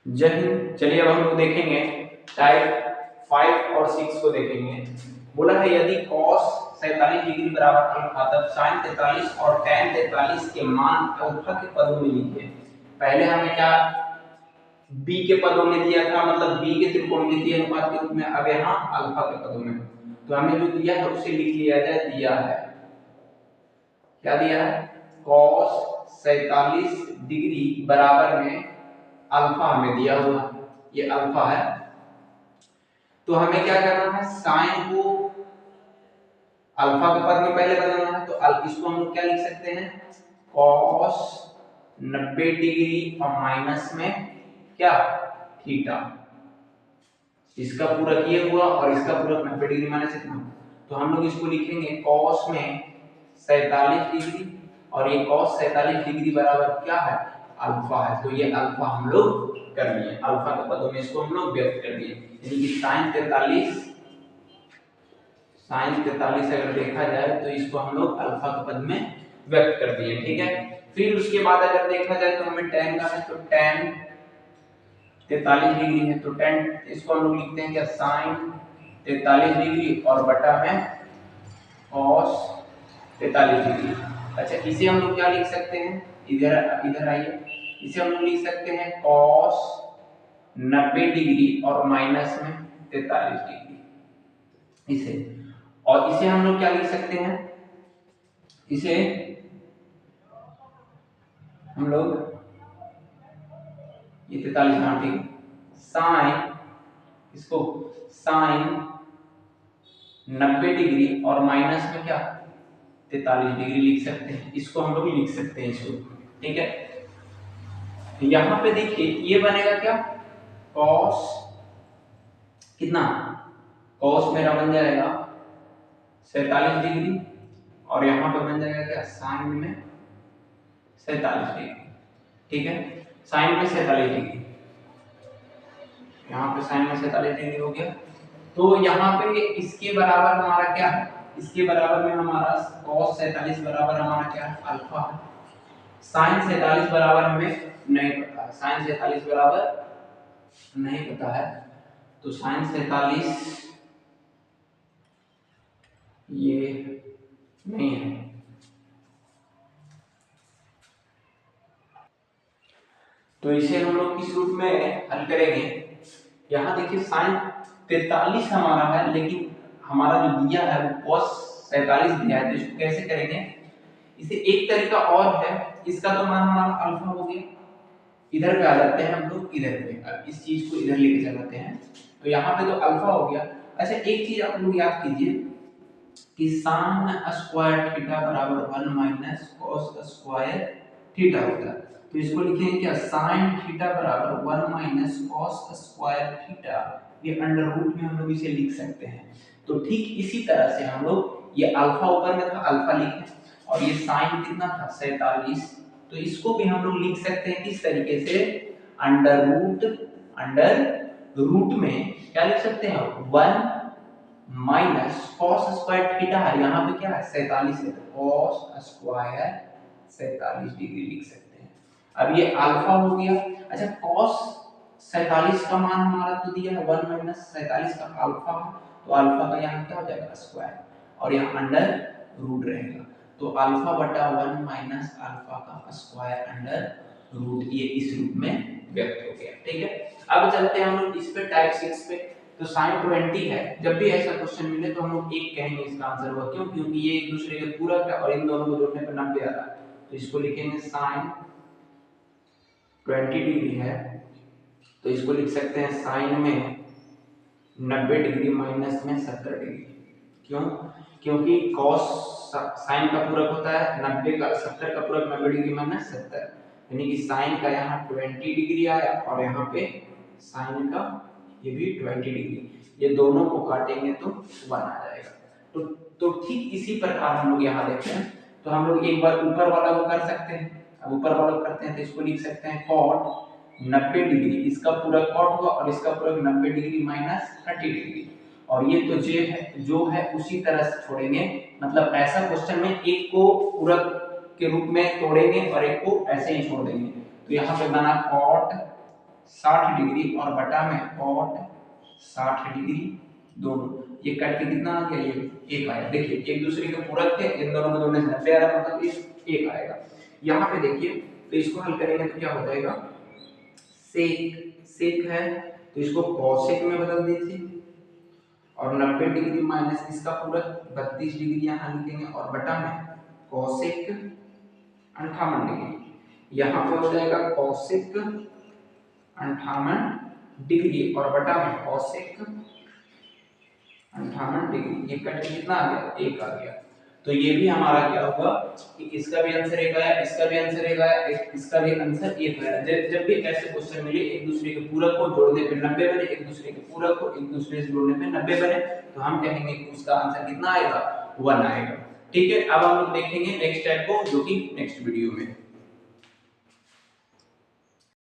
जय हिंद। चलिए अब हम लोग देखेंगे टाइप 5 और 6 को देखेंगे। बोला है यदि cos 47 डिग्री बराबर अल्फा तब sin 43 और tan 43 के मान अल्फा के पदों में लिखिए। पहले हमें क्या b के पदों में दिया था, मतलब b के त्रिकोणमितीय अनुपात के रूप में, अब यहाँ अल्फा के पदों में। तो हमें जो दिया है उसे लिख लिया जाए। दिया है, क्या दिया है? cos 47 डिग्री बराबर में अल्फा हमें दिया हुआ, ये अल्फा है। तो हमें क्या करना है, साइन को अल्फा के पद में पहले बदलना है। तो इसको हम लोग क्या लिख सकते हैं, cos 90 डिग्री और माइनस में क्या, थीटा। इसका पूरक ये हुआ और इसका पूरक 90 डिग्री माइनस इतना। तो हम लोग इसको लिखेंगे cos में 47 डिग्री और ये cos 47 डिग्री बराबर क्या है, अल्फा है। तो ये अल्फा हम लोग कर लिए, अल्फा के पदों में इसको हम लोग व्यक्त कर दिए। यानी कि sin 43 अगर देखा जाए तो इसको हम लोग अल्फा के पद में व्यक्त कर दिए, ठीक है। फिर उसके बाद अगर देखा जाए तो हमें tan का है, तो tan 43 डिग्री है, तो tan इसको हम लोग लिखते हैं क्या, sin 43 डिग्री और बटा में cos 43 डिग्री। अच्छा, इसे हम लोग क्या लिख सकते हैं, इधर इधर आइए, इसे हम लोग लिख सकते हैं cos 90 डिग्री और माइनस में 43 डिग्री इसे। और इसे हम लोग क्या लिख सकते हैं, इसे हम लोग ये 43, हाँ ठीक, साइन, इसको साइन 90 डिग्री और माइनस में क्या 43 डिग्री लिख सकते हैं। इसको हम लोग लिख सकते हैं इसको, ठीक है। यहां पे देखिए ये बनेगा क्या, cos कितना, cos मेरा बन जाएगा 47 डिग्री और यहां पे बन जाएगा क्या, साइन में 47 डिग्री, ठीक है। साइन में 47 डिग्री, यहाँ पे साइन में 47 डिग्री हो गया। तो यहाँ पे इसके बराबर हमारा क्या है, इसके बराबर में हमारा cos 47 बराबर हमारा क्या है, अल्फा है। sin 47 बराबर हमें नहीं पता है, sin 47 बराबर नहीं पता है, तो sin 47 ये नहीं है। तो इसे हम लोग किस रूप में हल करेंगे, यहाँ देखिए sin 43 हमारा है, लेकिन हमारा जो दिया है वो cos 47 दिया है। तो इसको कैसे करेंगे, इसे एक तरीका और है, इसका तो मान हमारा अल्फा हो गया, इधर पे आ जाते हैं हम लोग, इधर पे अब इस चीज को इधर लेके चलाते हैं, तो यहाँ पे तो अल्फा हो गया। अच्छा, एक चीज आप लोग याद कीजिए कि sin स्क्वायर थीटा बराबर 1 माइनस cos स्क्वायर थीटा होता है। तो इसको लिखेंगे क्या, sin थीटा बराबर 1 माइनस cos स्क्वायर थीटा, ये अंडर रूट में हम लोग इसे लिख सकते हैं। तो ठीक इसी तरह से हम लोग, ये अल्फा ऊपर में था, अल्फा लिखे, और ये sin कितना था 47, तो इसको भी हम लोग लिख सकते हैं किस तरीके से, अंडर रूट में क्या लिख सकते हैं, 1 माइनस cos स्क्वायर थीटा है, यहाँ पे क्या है 47 है, तो cos स्क्वायर 47 डिग्री लिख सकते हैं। अब ये अल्फा हो गया। अच्छा, cos 47 का मान हमारा तो दिया है 1 माइनस 47 का अल्फा, तो अल्फा का यहाँ क्या हो जाएगा, स्क्वायर, और यहाँ अंडर रूट रहेगा, तो अल्फा बटा 1 माइनस अल्फा का स्क्वायर अंडर रूट, ये इस रूप में व्यक्त हो गया, ठीक है। अब चलते हैं हम लोग इस पे टाइप 6 पे। तो sin 20 है, जब भी ऐसा क्वेश्चन मिले तो हम लोग एक कहेंगे इसका आंसर होगा, क्यों, क्योंकि ये एक दूसरे के पूरक है और इन दोनों को जोड़ने पर 90 आ रहा है। तो इसको लिखेंगे sin 20 डिग्री है, तो इसको लिख सकते हैं sin में 90 डिग्री माइनस में 70 डिग्री। क्यों, क्योंकि cos sin का पूरक होता है 90 का, 70 का पूरक 90 डिग्री माइनस 70, यानी कि sin का यहाँ 20 डिग्री आया और यहाँ पे sin का ये भी 20 डिग्री, ये दोनों को काटेंगे तो 1 आ जाएगा। तो ठीक इसी प्रकार हम लोग यहाँ देखते हैं। तो हम लोग एक बार ऊपर वाला को कर सकते हैं, अब ऊपर वाला को करते हैं तो इसको लिख सकते हैं cot 90 डिग्री, इसका पूरा cot हुआ और इसका पूरा 90 डिग्री माइनस 30 डिग्री, और ये तो जो है उसी तरह से छोड़ेंगे, मतलब ऐसा क्वेश्चन में एक को पूरक के रूप में तोड़ेंगे और एक को ऐसे ही छोड़ देंगे। तो यहाँ पे बना cot 60 डिग्री और बटा में cot 60 डिग्री दोनों, ये कट के कितना आ गया, ये 1 आया। देखिए एक दूसरे के पूरक थे, इन दोनों को जोड़ने से 90 आ रहा है, मतलब इस 1 आएगा। यहाँ पे देखिए तो इसको हल करेंगे तो क्या हो जाएगा, सेक सेक है तो इसको कॉसेक में बदल दीजिए और 90 डिग्री माइनस इसका पूरक 32 डिग्री यहाँ लिखेंगे और बटा में कॉसेक 58 डिग्री, यहाँ पे हो जाएगा कॉसेक 58 डिग्री और बटा में कॉसेक 58 डिग्री, ये कट के कितना आ गया, 1 आ गया। तो ये भी हमारा क्या होगा कि इसका भी आंसर 1 आया, इसका भी आंसर 1 आया, इसका भी आंसर 1 आया। जब भी ऐसे क्वेश्चन मिले एक दूसरे के पूरक को जोड़ने पे 90 बने, एक दूसरे के पूरक को एक दूसरे से जोड़ने पे 90 बने, तो हम कहेंगे कि उसका आंसर कितना आएगा, 1 आएगा। ठीक है, अब हम लोग देखेंगे नेक्स्ट टाइप को, जो कि नेक्स्ट वीडियो में।